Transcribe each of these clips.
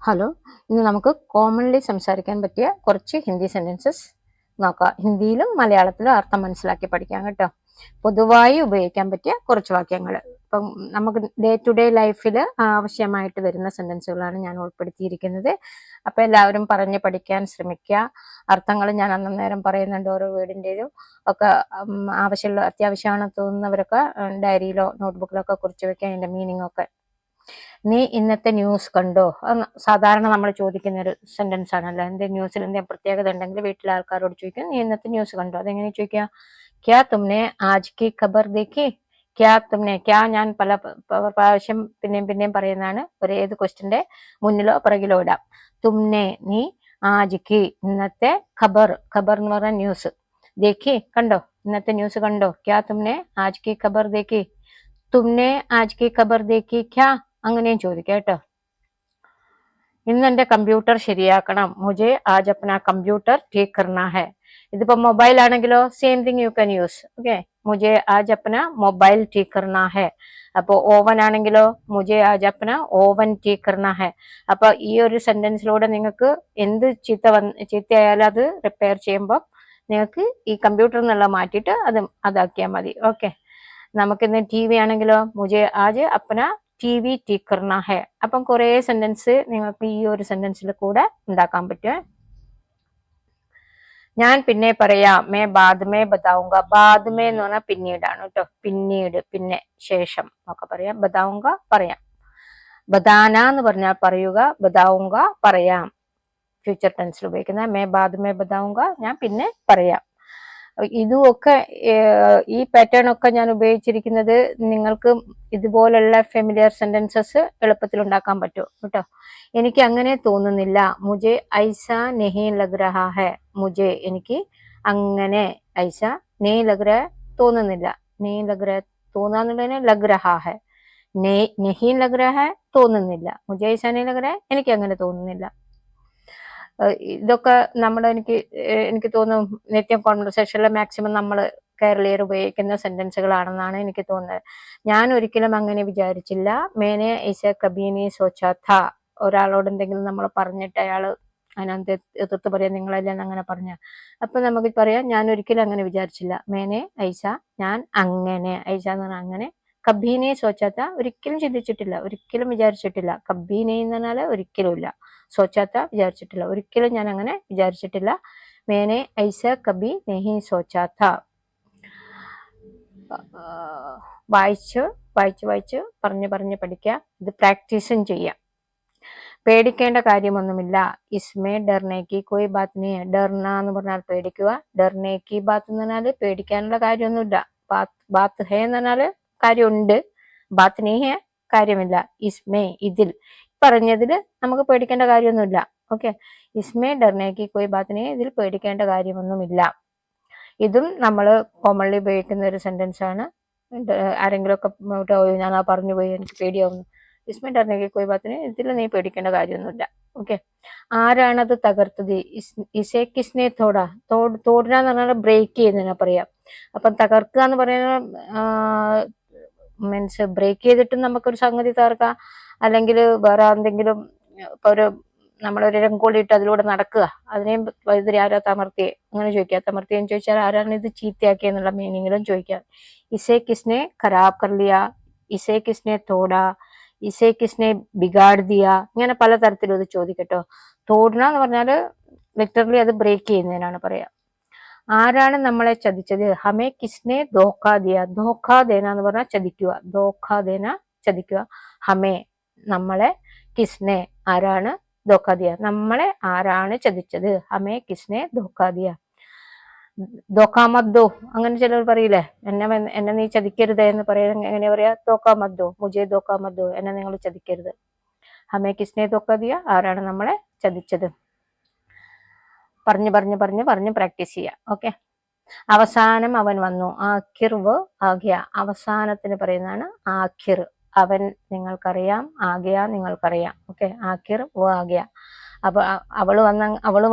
Hello, ഇന്ന് നമുക്ക് commonly സംസാരിക്കാൻ പറ്റിയ കുറച്ച് ഹിന്ദി സെൻറ്റൻസസ് നോക്കാം. ഹിന്ദിയിലും മലയാളത്തിലും അർത്ഥം മനസ്സിലാക്കി പഠിക്കാം കേട്ടോ. പൊതുവായി ഉപയോഗിക്കാൻ പറ്റിയ കുറച്ച് വാക്യങ്ങൾ. ഇപ്പം നമുക്ക് ഡേ ടു ഡേ ലൈഫിൽ ആവശ്യമായിട്ട് വരുന്ന സെൻറ്റൻസുകളാണ് ഞാൻ ഉൾപ്പെടുത്തിയിരിക്കുന്നത്. അപ്പോൾ എല്ലാവരും പറഞ്ഞ് പഠിക്കാൻ ശ്രമിക്കുക. അർത്ഥങ്ങൾ ഞാൻ അന്നേരം പറയുന്നുണ്ട്, ഓരോ വേർഡിൻ്റെയും ഒക്കെ അത്യാവശ്യമാണ് തോന്നുന്നവരൊക്കെ ഡയറിയിലോ നോട്ട്ബുക്കിലൊക്കെ കുറിച്ച് വെക്കുക, അതിൻ്റെ മീനിങ് ഒക്കെ. നീ ഇന്നത്തെ ന്യൂസ് കണ്ടോ? സാധാരണ നമ്മൾ ചോദിക്കുന്ന ഒരു സെന്റൻസ് ആണല്ലോ. എന്തെങ്കിലും ന്യൂസിൽ എന്തെങ്കിലും പ്രത്യേകത ഉണ്ടെങ്കിൽ വീട്ടിലെ ആൾക്കാരോട് ചോദിക്കും, നീ ഇന്നത്തെ ന്യൂസ് കണ്ടോ? അതെങ്ങനെ ചോദിക്കുക? ക്യാ തുമ്നെ ആജ് കി ഖബർ ദേഖി? ക്യാ ഞാൻ പല പ്രാവശ്യം പിന്നെയും പറയുന്നതാണ്. ഏത് ക്വസ്റ്റ്യന്റെ മുന്നിലോ പിറകിലോ ഇടാം. തുമ്നെ നീ, ആജ് കി ഇന്നത്തെ, ഖബർ എന്ന് പറഞ്ഞ ന്യൂസ്, ദേഖി കണ്ടോ, ഇന്നത്തെ ന്യൂസ് കണ്ടോ? ക്യാ തുമ്നെ ആജ് കി ഖബർ ദേഖി? തുമ്നെ ആജ് കി ഖബർ ദേഖി ക്യാ? അങ്ങനെയും ചോദിക്കാം കേട്ടോ. ഇന്ന് എന്റെ കമ്പ്യൂട്ടർ ശരിയാക്കണം. മുझे आज अपना कंप्यूटर ठीक करना है. ഇതിപ്പോ മൊബൈൽ ആണെങ്കിലോ same thing you can use. Okay, മുझे आज अपना मोबाइल ठीक करना है. അപ്പോ ഓവൻ ആണെങ്കിലോ മുझे आज अपना ओवन ठीक करना है. അപ്പൊ ഈ ഒരു സെന്റൻസിലൂടെ നിങ്ങൾക്ക് എന്ത് ചീത്തയായാലും അത് റിപ്പയർ ചെയ്യുമ്പോൾ നിങ്ങൾക്ക് ഈ കമ്പ്യൂട്ടർ എന്നുള്ള മാറ്റിയിട്ട് അതാക്കിയാൽ മതി. ഓക്കെ, നമുക്കിന്ന് ടി വി ആണെങ്കിലോ മുझे आज अपना TV ठीक करना है. അപ്പം കുറേ സെന്റൻസ് നിങ്ങൾക്ക് ഈ ഒരു സെന്റൻസിൽ കൂടെ ഉണ്ടാക്കാൻ പറ്റും. ഞാൻ പിന്നെ പറയാം, മേ ബാദ് മേ ബതാവുങ്ക. ബാദ് മേ എന്ന് പറഞ്ഞാൽ പിന്നീടാണ് കേട്ടോ. പിന്നീട്, പിന്നെ, ശേഷം ഒക്കെ പറയാം. ബതാവുങ്ക പറയാം. ബദാന എന്ന് പറഞ്ഞാൽ പറയുക. ബതാവുങ്ക പറയാം, ഫ്യൂച്ചർ ടെൻസിൽ ഉപയോഗിക്കുന്ന. മേ ബാദ് മേ ബതാവുങ്ക, ഞാൻ പിന്നെ പറയാം. ഇതുമൊക്കെ ഈ പാറ്റേൺ ഒക്കെ ഞാൻ ഉപയോഗിച്ചിരിക്കുന്നത് നിങ്ങൾക്ക് ഇതുപോലുള്ള ഫെമിലിയർ സെന്റൻസസ് എളുപ്പത്തിൽ ഉണ്ടാക്കാൻ പറ്റും കേട്ടോ. എനിക്ക് അങ്ങനെ തോന്നുന്നില്ല. മുझे ऐसा नहीं लग रहा है. മുझे എനിക്ക് അങ്ങനെ, ഐസ नहीं लग रहा തോന്നുന്നില്ല. नहीं लग रहा തോന്നാന്നുള്ളതിന് लग रहा है. नहीं लग रहा है തോന്നുന്നില്ല. मुझे ऐसा नहीं लग रहा എനിക്ക് അങ്ങനെ തോന്നുന്നില്ല. ഇതൊക്കെ എനിക്ക് തോന്നുന്നു നിത്യം കോൺവെർസേഷനിൽ മാക്സിമം നമ്മൾ കേരളീയർ ഉപയോഗിക്കുന്ന സെന്റൻസുകളാണെന്നാണ് എനിക്ക് തോന്നുന്നത്. ഞാൻ ഒരിക്കലും അങ്ങനെ വിചാരിച്ചില്ല. മേനെ ഐസ കബീനി സോച്ചാ ഥാ. ഒരാളോട് എന്തെങ്കിലും നമ്മൾ പറഞ്ഞിട്ട് അയാൾ അതിനകത്ത് എതിർത്ത് പറയാം, നിങ്ങളല്ലേ അങ്ങനെ പറഞ്ഞ. അപ്പൊ നമുക്ക് പറയാം, ഞാൻ ഒരിക്കലും അങ്ങനെ വിചാരിച്ചില്ല. മേനെ ഐസ, ഞാൻ അങ്ങനെ, ഐസ എന്ന് പറഞ്ഞാൽ അങ്ങനെ. കബീനെ സോച്ചാത്ത, ഒരിക്കലും ചിന്തിച്ചിട്ടില്ല, ഒരിക്കലും വിചാരിച്ചിട്ടില്ല. കബീനെ എന്ന് പറഞ്ഞാല് ഒരിക്കലും ഇല്ല. സോച്ചാത്ത, വിചാരിച്ചിട്ടില്ല. ഒരിക്കലും ഞാൻ അങ്ങനെ വിചാരിച്ചിട്ടില്ല. മേനെ ഐസ കബി നെഹി സോച്ചാത്ത. വായിച്ച് പറഞ്ഞ് പഠിക്കുക. ഇത് പ്രാക്ടീസും ചെയ്യാം. പേടിക്കേണ്ട കാര്യമൊന്നുമില്ല. ഇസ്മേ ഡർനേക്കി കോയി ബാത്ത് നീ. ഡർന എന്ന് പറഞ്ഞാൽ പേടിക്കുക. ഡർനേക്കി ബാത്ത് എന്ന് പറഞ്ഞാൽ പേടിക്കാനുള്ള കാര്യമൊന്നുമില്ല. ബാത്ത് ഹേ എന്ന് പറഞ്ഞാല് കാര്യമുണ്ട്. ബാത്ത് നീ ഹേ, കാര്യമില്ല. ഇസ്മേ, ഇതിൽ, പറഞ്ഞതിൽ നമുക്ക് പേടിക്കേണ്ട കാര്യമൊന്നുമില്ല. ഓക്കെ, ഇസ്മേ ഡർനേക്കി കോയി ബാത്ത് നീ, ഇതിൽ പേടിക്കേണ്ട കാര്യമൊന്നുമില്ല. ഇതും നമ്മൾ കോമൺലി ഉപയോഗിക്കുന്ന ഒരു സെന്റൻസ് ആണ്. ആരെങ്കിലും ഒക്കെ ഞാൻ പറഞ്ഞു പോയി, എനിക്ക് പേടിയാവുന്നു. ഇസ്മേ ഡർനേക്കി കോയി ബാത്ത് നീ, ഇതിൽ നീ പേടിക്കേണ്ട കാര്യമൊന്നുമില്ല. ഓക്കെ, ആരാണത് തകർത്തത്? ഇസേ കിസ്നെ തോടാ. തോടുക എന്ന് പറഞ്ഞാൽ ബ്രേക്ക് ചെയ്യുന്നതിനാ പറയാം. അപ്പം തകർക്കുക എന്ന് പറയുന്ന മീൻസ് ബ്രേക്ക് ചെയ്തിട്ടും നമുക്കൊരു സംഗതി തകർക്കാം. അല്ലെങ്കിൽ വേറെ എന്തെങ്കിലും, ഇപ്പൊ നമ്മളൊരു രംഗോളി ഇട്ട് അതിലൂടെ നടക്കുക, അതിനെയും ഇതിൽ ആരാ തമർത്തിയെ അങ്ങനെ ചോദിക്കുക. തമർത്തിയെന്ന് ചോദിച്ചാൽ ആരാണ് ഇത് ചീത്തയാക്കിയെന്നുള്ള മീനിങ്ങിലും ചോദിക്കാം. ഇസേ കിസ്നെ ഖരാബ് കർ ലിയ, ഇസേ കിസ്നെ തോടാ, ഇസേ കിസ്നെ ബിഗാഡ് ദിയ, ഇങ്ങനെ പല തരത്തിലും ഇത് ചോദിക്കട്ടോ. തോടണ എന്ന് പറഞ്ഞാല് ലിറ്ററലി അത് ബ്രേക്ക് ചെയ്യുന്നതിനാണ് പറയാ. ആരാണ് നമ്മളെ ചതിച്ചത്? ഹമേ കിസ്നെ ധോക്കാ ദിയ. ധോക്കാ ദേന എന്ന് പറഞ്ഞാൽ ചതിക്കുക. ധോക്കാ ദേന, ചതിക്കുക. ഹമേ, നമ്മളെ. കിസ്നെ, ആരാണ്. ധോക്കാ ദിയ, നമ്മളെ ആരാണ് ചതിച്ചത്. ഹമേ കിസ്നെ ധോക്കാ ദിയ. ധോക്കാ മദ്ദോ, അങ്ങനെ ചിലർ പറയില്ലേ, എന്നെ നീ ചതിക്കരുത് എന്ന് പറയുന്നത് എങ്ങനെ പറയാ? ധോക്കാ മദ്ദോ, മുझे ധോക്കാ മദ്ദോ, എന്നെ നിങ്ങൾ ചതിക്കരുത്. ഹമേ കിസ്നെ ധോക്കാ ദിയ, ആരാണ് നമ്മളെ ചതിച്ചത്. പറഞ്ഞ് പ്രാക്ടീസ് ചെയ്യാം. ഓക്കെ, അവസാനം അവൻ വന്നു. ആഖിർ വ ആഗ്യ. അവസാനത്തിന് പറയുന്നതാണ് ആഖിർ. അവൻ നിങ്ങൾക്കറിയാം, ആഗ്യ നിങ്ങൾക്കറിയാം. ഓക്കെ, ആഖിർ വ ആഗ്യ. അപ്പൊ അവള്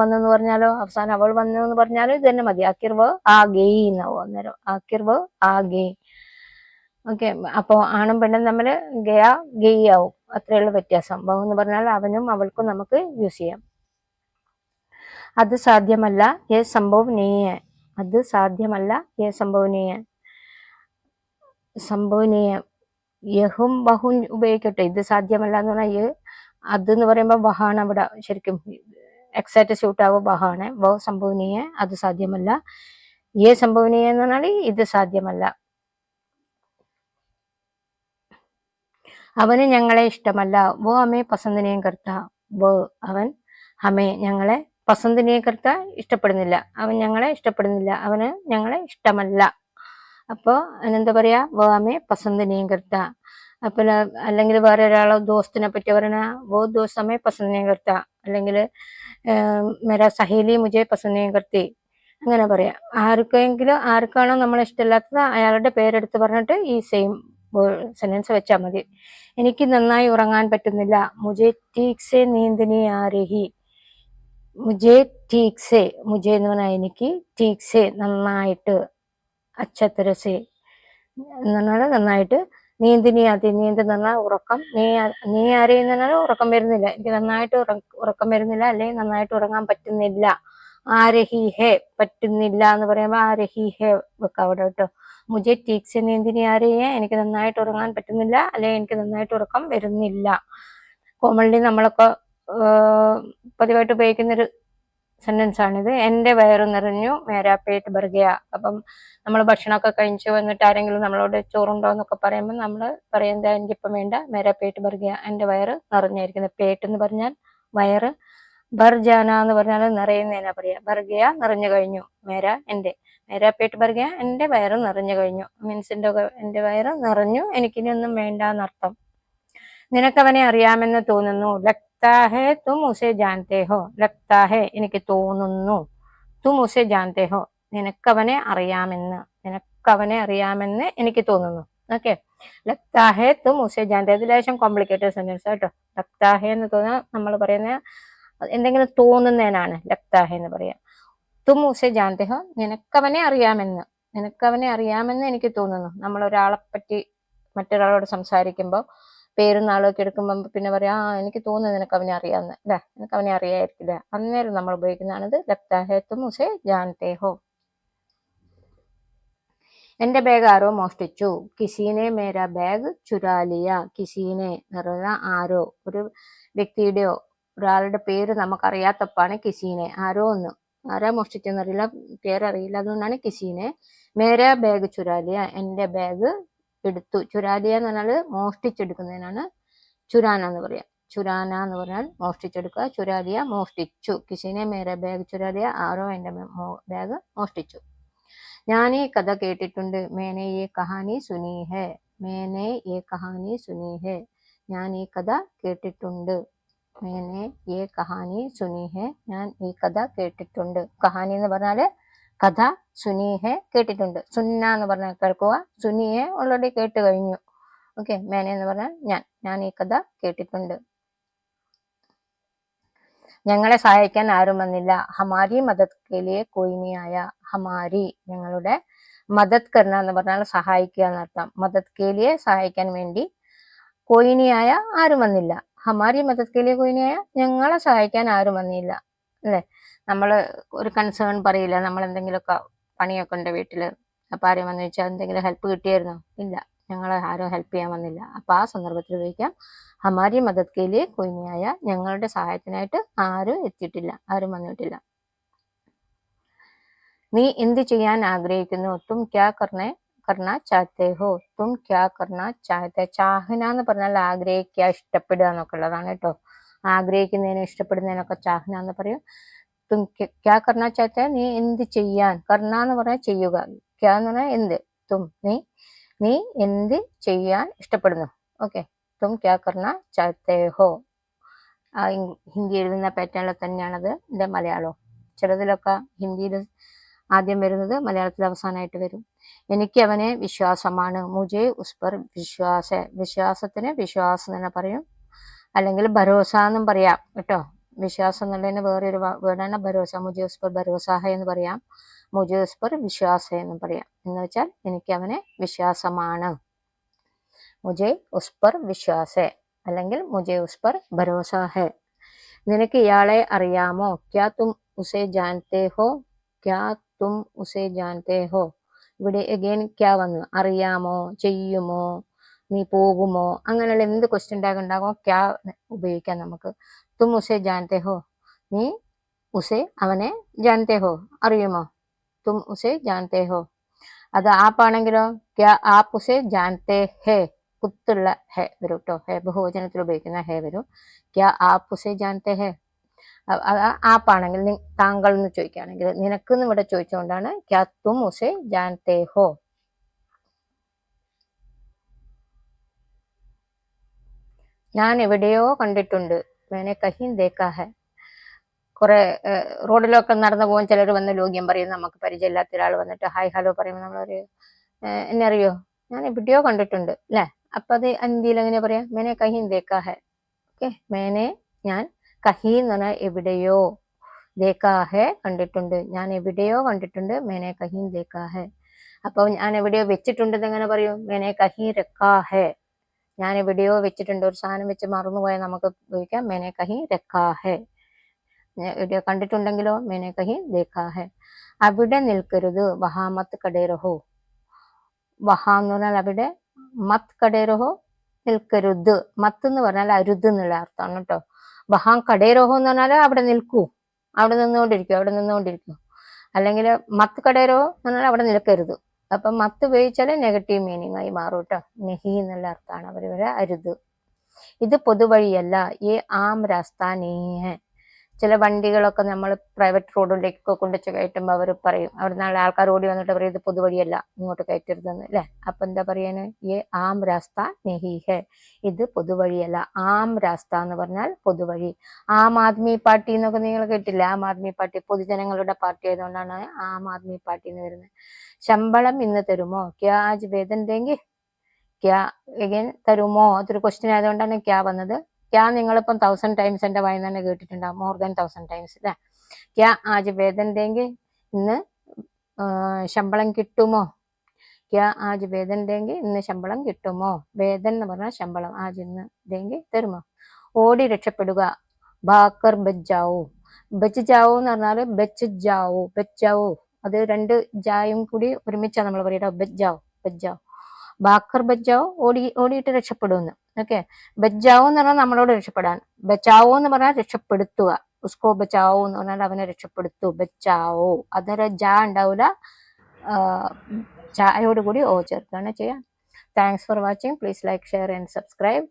വന്നെന്ന് പറഞ്ഞാലോ, അവസാനം അവൾ വന്നു എന്ന് പറഞ്ഞാലും ഇത് തന്നെ മതി. ആഖിർ വ ആഗേയി എന്നാവും അന്നേരം. ആഖിർ വ ആഗേ. ഓക്കെ. അപ്പോൾ ആണും പെണ്ണും തമ്മിൽ ഗയ ഗെയ് ആവും, അത്രയുള്ള വ്യത്യാസം. ബഹു എന്ന് പറഞ്ഞാൽ അവനും അവൾക്കും നമുക്ക് യൂസ് ചെയ്യാം. അത് സാധ്യമല്ല യേ സംഭവ് നഹീ ഹൈ. അത് സാധ്യമല്ല യേ സംഭവ് നഹീ ഹൈ. സംഭവ് നഹീ ഹൈ. യഹും ബഹും ഉപയോഗിക്കട്ടെ. ഇത് സാധ്യമല്ല എന്ന് പറഞ്ഞാൽ അത് എന്ന് പറയുമ്പോൾ വഹാണ് അവിടെ ശരിക്കും എക്സാക്ട് സ്യൂട്ട് ആവുക വഹാണ്. വ സംഭവ് നഹീ ഹൈ, അത് സാധ്യമല്ല. യേ സംഭവ് നഹീ ഹൈ എന്ന് പറഞ്ഞാൽ ഇത് സാധ്യമല്ല. അവന് ഞങ്ങളെ ഇഷ്ടമല്ല. വോ ഹമേ പസന്ദ് നഹീ കർത്താ. വോ അവൻ ഹമേ ഞങ്ങളെ പസന്ദ് നഹീ കർത്താ ഇഷ്ടപ്പെടുന്നില്ല. അവൻ ഞങ്ങളെ ഇഷ്ടപ്പെടുന്നില്ല. അവന് ഞങ്ങളെ ഇഷ്ടമല്ല. അപ്പോൾ അതിനെന്താ പറയാ? വോ ഹമേ പസന്ദ് നഹീ കർത്താ. അപ്പോൾ അല്ലെങ്കിൽ വേറെ ഒരാളെ ദോസ്തിനെ പറ്റി പറയണ വോ ദോസ്ത് ഹമേ പസന്ദ് നഹീ കർത്താ, അല്ലെങ്കിൽ മേരാ സഹേലി മുझे പസന്ദ് നഹീ കർത്തി, അങ്ങനെ പറയാം. ആർക്കാണോ നമ്മളെ ഇഷ്ടമില്ലാത്തത് അയാളുടെ പേരെടുത്ത് പറഞ്ഞിട്ട് ഈ സെയിം സെന്റൻസ് വെച്ചാൽ മതി. എനിക്ക് നന്നായി ഉറങ്ങാൻ പറ്റുന്നില്ല. മുझे ठीक से नींद नहीं आ रही. മുझे ठीक से, മുझे എന്ന് പറഞ്ഞാൽ എനിക്ക്, ठीक से നന്നായിട്ട്, അച്ഛ तरह से എന്ന് പറഞ്ഞാൽ നന്നായിട്ട്, നീന്തിനി ആതി, നീന്ത് എന്ന് പറഞ്ഞാൽ ഉറക്കം, നീ ആരെയെന്ന് പറഞ്ഞാൽ ഉറക്കം വരുന്നില്ല, എനിക്ക് നന്നായിട്ട് ഉറക്കം വരുന്നില്ല, അല്ലെങ്കിൽ നന്നായിട്ട് ഉറങ്ങാൻ പറ്റുന്നില്ല. ആരഹി ഹേ, പറ്റുന്നില്ല എന്ന് പറയുമ്പോൾ ആരഹി ഹേ വെക്കാം അവിടെ കേട്ടോ. മുझे ठीक से नींद नहीं आ रही है, എനിക്ക് നന്നായിട്ട് ഉറങ്ങാൻ പറ്റുന്നില്ല, അല്ലെങ്കിൽ എനിക്ക് നന്നായിട്ട് ഉറക്കം വരുന്നില്ല. കോമൺലി നമ്മളൊക്കെ പതിവായിട്ട് ഉപയോഗിക്കുന്നൊരു സെന്റൻസ് ആണിത്. എൻ്റെ വയറ് നിറഞ്ഞു, മേരാ പേട്ട് ഭർ ഗയാ. അപ്പം നമ്മൾ ഭക്ഷണമൊക്കെ കഴിച്ചു വന്നിട്ട് ആരെങ്കിലും നമ്മളോട് ചോറുണ്ടോ എന്നൊക്കെ പറയുമ്പോൾ നമ്മൾ പറയുന്നത് എനിക്കിപ്പം വേണ്ട, മേരാ പേട്ട് ഭർ ഗയാ, എൻ്റെ വയറ് നിറഞ്ഞായിരിക്കുന്നത്. പേട്ട് എന്ന് പറഞ്ഞാൽ വയറ്, ഭർ ജാന എന്ന് പറഞ്ഞാൽ നിറയുന്നതിനാ പറയാ. ഭർ ഗയാ നിറഞ്ഞു കഴിഞ്ഞു, മേരാ എൻ്റെ, മേരാ പേട്ട് ഭർ ഗയാ എൻ്റെ വയറ് നിറഞ്ഞു കഴിഞ്ഞു, മീൻസ് എൻ്റെ വയറ് നിറഞ്ഞു, എനിക്കിനി ഒന്നും വേണ്ട എന്നർത്ഥം. നിനക്കവനെ അറിയാമെന്ന് തോന്നുന്നു. ലഗ്താ ഹേ തും ഉസേ ജാൻതേ ഹോ. ലഗ്താ ഹേ എനിക്ക് തോന്നുന്നു, തും ഉസേ ജാൻതേ ഹോ നിനക്കവനെ അറിയാമെന്ന്, നിനക്കവനെ അറിയാമെന്ന് എനിക്ക് തോന്നുന്നു. ഓക്കെ. ലഗ്താ ഹേ തും ഉസേ ജാൻതേ, ഇത് ലേശം കോംപ്ലിക്കേറ്റഡ് സെന്റൻസ് കേട്ടോ. ലഗ്താ ഹേ എന്ന് തോന്നുക നമ്മൾ പറയുന്ന എന്തെങ്കിലും തോന്നുന്നതിനാണ് ലഗ്താ ഹേ എന്ന് പറയാം. തും ഉസേ ജാൻതേ ഹോ നിനക്കവനെ അറിയാമെന്ന്, നിനക്കവനെ അറിയാമെന്ന് എനിക്ക് തോന്നുന്നു. നമ്മൾ ഒരാളെ പറ്റി മറ്റൊരാളോട് സംസാരിക്കുമ്പോൾ പേരും നാളൊക്കെ എടുക്കുമ്പോൾ പിന്നെ പറയാം എനിക്ക് തോന്നുന്നു നിനക്ക് അവനെ അറിയാമെന്ന്, അല്ലേ, നിനക്ക് അവനെ അറിയായിരിക്കില്ല. അന്നേരം നമ്മൾ ഉപയോഗിക്കുന്നതാണിത്. ലഗ്താ ഹേ തും ഉസേ ജാൻതേ ഹോ. എന്റെ ബാഗ് ആരോ മോഷ്ടിച്ചു. കിസീനെ മേരാ ബാഗ് ചുരാലിയ. കിസീനെ എന്ന് പറഞ്ഞാൽ ആരോ, ഒരു വ്യക്തിയുടെയോ ഒരാളുടെ പേര് നമുക്കറിയാത്തപ്പാണ് കിസീനെ. ആരോ ഒന്ന്, ആരാ മോഷ്ടിച്ചെന്നറിയില്ല, പേരറിയില്ല, അതുകൊണ്ടാണ് കിസീനെ. മേരാ ബാഗ് ചുരാലിയ, എന്റെ ബാഗ് എടുത്തു. ചുരാലിയ എന്ന് പറഞ്ഞാൽ മോഷ്ടിച്ചെടുക്കുന്നതിനാണ് ചുരാന എന്ന് പറയാം. ചുരാന എന്ന് പറഞ്ഞാൽ മോഷ്ടിച്ചെടുക്കുക, ചുരാലിയ മോഷ്ടിച്ചു. കിസിനെ മേര ബാഗ് ചുരാലിയ, ആരോ എന്റെ ബാഗ് മോഷ്ടിച്ചു. ഞാൻ ഈ കഥ കേട്ടിട്ടുണ്ട്. മേനെ യേ കഹാനി സുനി ഹേ. മേനെ യേ കഹാനി സുനി ഹേ, ഞാൻ ഈ കഥ കേട്ടിട്ടുണ്ട്. മേനെ യേ കഹാനി സുനി ഹേ, ഞാൻ ഈ കഥ കേട്ടിട്ടുണ്ട്. കഹാനി എന്ന് പറഞ്ഞാല് കഥ, സുനി ഹേ കേട്ടിട്ടുണ്ട്. സുന്ന എന്ന് പറഞ്ഞാൽ കേൾക്കുക, സുനി ഹേ ഓൾറെഡി കേട്ട് കഴിഞ്ഞു. ഓക്കെ. മേനെ എന്ന് പറഞ്ഞാൽ ഞാൻ ഈ കഥ കേട്ടിട്ടുണ്ട്. ഞങ്ങളെ സഹായിക്കാൻ ആരും വന്നില്ല. ഹമാരി മദത് കേലിയെ കോയി നീ ആയ. ഹമാരി ഞങ്ങളുടെ, മദത് കർണ എന്ന് പറഞ്ഞാൽ സഹായിക്കുക എന്നർത്ഥം. മദത് കേലിയെ സഹായിക്കാൻ വേണ്ടി, കോയി നീ ആയ ആരും വന്നില്ല. ഹമാരി മദത് കേലിയെ കോയി നീ ആയ ഞങ്ങളെ സഹായിക്കാൻ ആരും വന്നില്ല, അല്ലേ. നമ്മൾ ഒരു കൺസേൺ പറയില്ല, നമ്മൾ എന്തെങ്കിലുമൊക്കെ പണിയൊക്കെ ഉണ്ട് വീട്ടിൽ, അപ്പം ആരും വന്നു വെച്ചാൽ എന്തെങ്കിലും ഹെൽപ്പ് കിട്ടിയായിരുന്നോ? ഇല്ല, ഞങ്ങളെ ആരും ഹെൽപ്പ് ചെയ്യാൻ വന്നില്ല. അപ്പം ആ സന്ദർഭത്തിൽ ഉപയോഗിക്കാം ഹമാരി മദത് കേലിയെ കോയി നീ ആയ, ഞങ്ങളുടെ സഹായത്തിനായിട്ട് ആരും എത്തിയിട്ടില്ല, ആരും വന്നിട്ടില്ല. നീ എന്ത് ചെയ്യാൻ ആഗ്രഹിക്കുന്നു? തും ക്യാ കർണ ചാഹത്തെ ഹോ. തും ക്യാ കർണ ചാഹത്തെ. ചാഹന എന്ന് പറഞ്ഞാൽ ആഗ്രഹിക്കുക, ഇഷ്ടപ്പെടുക എന്നൊക്കെ ഉള്ളതാണ് കേട്ടോ. ആഗ്രഹിക്കുന്നതിനും ഇഷ്ടപ്പെടുന്നതിനൊക്കെ ചാഹന എന്ന് പറയും. തും ക്യാ കർണ ചാഹത്തെ, നീ എന്ത് ചെയ്യാൻ. കർണ എന്ന് പറഞ്ഞാൽ ചെയ്യുക, ക്യാ എന്ന് പറഞ്ഞാൽ എന്ത്. തും നീ എന്ത് ചെയ്യാൻ ഇഷ്ടപ്പെടുന്നു. ഓക്കെ. തും ക്യാ കർണ ചാഹത്തെ ഹോ. ഹിന്ദി എഴുതുന്ന പാറ്റേണിൽ തന്നെയാണത് എൻ്റെ മലയാളവും. ചിലതിലൊക്കെ ഹിന്ദിയിൽ ആദ്യം വരുന്നത് മലയാളത്തിൽ അവസാനമായിട്ട് വരും. എനിക്ക് അവനെ വിശ്വാസമാണ്. മുझे उस पर विश्वास है. വിശ്വാസത്തിന് വിശ്വാസം തന്നെ പറയും, അല്ലെങ്കിൽ ഭരോസ എന്നും പറയാം കേട്ടോ. വിശ്വാസം എന്നുള്ളതിന് വേറൊരു വേർഡാണ് ഭരോസ. മുझे उस पर भरोसा है എന്ന് പറയാം, മുझे उस पर विश्वास है എന്നും പറയാം. എന്ന് വെച്ചാൽ എനിക്ക് അവനെ വിശ്വാസമാണ്. മുझे ഉസ് പർ വിശ്വാസ് ഹെ അല്ലെങ്കിൽ മുझे उस पर भरोसा है. നിനക്ക് ഇയാളെ അറിയാമോ? ക്യാ തും ഉസേ ജാൻതേ ഹോ? ക്യാ തും ഉസേ ജാൻതേ ഹോ? ഇവിടെ അഗൈൻ ക്യാ വന്നു. അറിയാമോ, ചെയ്യുമോ, നീ പോകുമോ, അങ്ങനെയുള്ള എന്ത് ക്വസ്റ്റ്യൻ ടാഗ് ഉണ്ടാകുമോ ക്യാ ഉപയോഗിക്കാം നമുക്ക്. തും ഉസേ ജാൻതേ ഹോ, നീ ഉസേ അവനെ ജാൻതേ ഹോ അറിയുമോ? തും ഉസേ ജാൻതേ ഹോ. അത് ആപ്പാണെങ്കിലോ ക്യാ ആപ്പ് ഉസേ ജാൻതേ ഹേ, കുത്തുള്ള ഹേ വരും കേട്ടോ. ഹേ ബഹുവചനത്തിൽ ഉപയോഗിക്കുന്ന ഹേ വരും. ക്യാ ആപ്പ് ഉസേ ജാൻതേ ഹേ. ആപ്പാണെങ്കിൽ താങ്കൾ എന്ന് ചോദിക്കുകയാണെങ്കിൽ നിനക്ക് എന്ന് ഇവിടെ ചോദിച്ചുകൊണ്ടാണ് ക്യാ തും ഉസേ ജാൻതേ ഹോ. ഞാൻ എവിടെയോ കണ്ടിട്ടുണ്ട്. മേനെ കഹിൻ ദേക്കാ ഹെ. കുറെ റോഡിലൊക്കെ നടന്നു പോകും ചിലർ വന്ന് ലോഗ്യം പറയും. നമുക്ക് പരിചയമില്ലാത്ത ഒരാൾ വന്നിട്ട് ഹായ് ഹലോ പറയുമ്പോൾ നമ്മളൊരു എന്നെ അറിയോ, ഞാൻ എവിടെയോ കണ്ടിട്ടുണ്ട് അല്ലെ. അപ്പൊ അത് ഹിന്ദിയിൽ എങ്ങനെ പറയാം? മേനെ കഹിൻ ദേക്കാ ഹെ. ഓക്കെ, മേനെ ഞാൻ, കഹി എന്ന് പറഞ്ഞാൽ എവിടെയോ, ദേക്കാ ഹെ കണ്ടിട്ടുണ്ട്, ഞാൻ എവിടെയോ കണ്ടിട്ടുണ്ട്. മേനെ കഹീൻ ദേക്കാ ഹെ. അപ്പൊ ഞാൻ എവിടെയോ വെച്ചിട്ടുണ്ടെന്ന് എങ്ങനെ പറയും? മേനെ കഹീ രക്കാ ഹെ. ഞാൻ എവിടെയോ വെച്ചിട്ടുണ്ട്, ഒരു സാധനം വെച്ച് മറന്നുപോയാൽ നമുക്ക് ഉപയോഗിക്കാം മേനെ കഹീ രക്കാ ഹെ. എവിടെയോ കണ്ടിട്ടുണ്ടെങ്കിലോ മേനെ കഹീ ദേക്കാ ഹെ. അവിടെ നിൽക്കരുത്, വഹാ മത്ത് കടേ രഹോ. വഹാ എന്ന് പറഞ്ഞാൽ അവിടെ, മത്ത് കടേ രഹോ നിൽക്കരുത്. മത്ത് എന്ന് പറഞ്ഞാൽ അരുത് എന്നുള്ള അർത്ഥമാണ് കേട്ടോ. വഹാ കടേ രഹോ എന്ന് പറഞ്ഞാൽ അവിടെ നിൽക്കൂ, അവിടെ നിന്നുകൊണ്ടിരിക്കും. അല്ലെങ്കിൽ മത്ത് കടേരോ എന്ന് പറഞ്ഞാൽ അവിടെ നിൽക്കരുത്. അപ്പൊ മത്ത് ഉപയോഗിച്ചാൽ നെഗറ്റീവ് മീനിങ് ആയി മാറും കേട്ടോ. നെഹി എന്നുള്ള അർത്ഥമാണ് അവർ അരുത്. ഇത് പൊതുവഴിയല്ല, ഈ ആം രാസ്ത നെഹി ഹെ. ചില വണ്ടികളൊക്കെ നമ്മൾ പ്രൈവറ്റ് റോഡിലേക്കൊക്കെ കൊണ്ടുവച്ച് കയറ്റുമ്പോൾ അവർ പറയും, അവിടെ നിന്നുള്ള ആൾക്കാർ ഓടി വന്നിട്ട് പറയും ഇത് പൊതുവഴിയല്ല, ഇങ്ങോട്ട് കയറ്റരുതെന്ന് അല്ലെ. അപ്പൊ എന്താ പറയാന്? ഈ ആം രാസ്ത നെഹി ഹെ, ഇത് പൊതുവഴിയല്ല. ആം രാസ്ത എന്ന് പറഞ്ഞാൽ പൊതുവഴി. ആം ആദ്മി പാർട്ടി എന്നൊക്കെ നിങ്ങൾ കേട്ടില്ല? ആം ആദ്മി പാർട്ടി പൊതുജനങ്ങളുടെ പാർട്ടി ആയതുകൊണ്ടാണ് ആം ആദ്മി പാർട്ടി എന്ന് വരുന്നത്. ശമ്പളം ഇന്ന് തരുമോ? ക്യാ ആജ് വേതൻ ദേങ്കി. ക്യാ എഗൈൻ തരുമോ, അതൊരു ക്വസ്റ്റ്യൻ ആയതുകൊണ്ടാണ് ക്യാ വന്നത്. ക്യാ നിങ്ങളിപ്പം 1000 ടൈംസ് എന്റെ വായിൽ തന്നെ കേട്ടിട്ടുണ്ടാവും, മോർ ദാൻ 1000 ടൈംസ് അല്ലെ. ക്യാ ആജ് വേതൻ ദേങ്കി, ഇന്ന് ശമ്പളം കിട്ടുമോ? ക്യാ ആജ് വേതൻ ദേങ്കി, ഇന്ന് ശമ്പളം കിട്ടുമോ? വേതൻ എന്ന് പറഞ്ഞാൽ ശമ്പളം, ആജ് ഇന്ന്, ദേങ്കി തരുമോ. ഓടി രക്ഷപ്പെടുക, ഭാക്കർ ബച്ചാവോ. ബച്ച് ജാവോ എന്ന് പറഞ്ഞാൽ ബച്ച് ജാവോ, ബച്ചാവോ, അത് രണ്ട് ജായും കൂടി ഒരുമിച്ചാണ് നമ്മൾ പറയുക. ബച്ചാവോ, ബച്ചാവോ. ഭാക്കർ ബച്ചാവോ, ഓടിയിട്ട് രക്ഷപ്പെടുമെന്ന്. ഓക്കെ, ബച്ചാവോ എന്ന് പറഞ്ഞാൽ നമ്മളോട് രക്ഷപ്പെടാൻ. ബച്ചാവോ എന്ന് പറഞ്ഞാൽ രക്ഷപ്പെടുത്തുക. ഉസ്കോ ബച്ചാവോ എന്ന് പറഞ്ഞാൽ അവനെ രക്ഷപ്പെടുത്തു. ബച്ചാവോ, അതൊരു ജാ ഉണ്ടാവില്ല, ചായോട് കൂടി ഓ ചേർക്കുകയാണ് ചെയ്യാം. Thanks for watching. Please like, share and subscribe.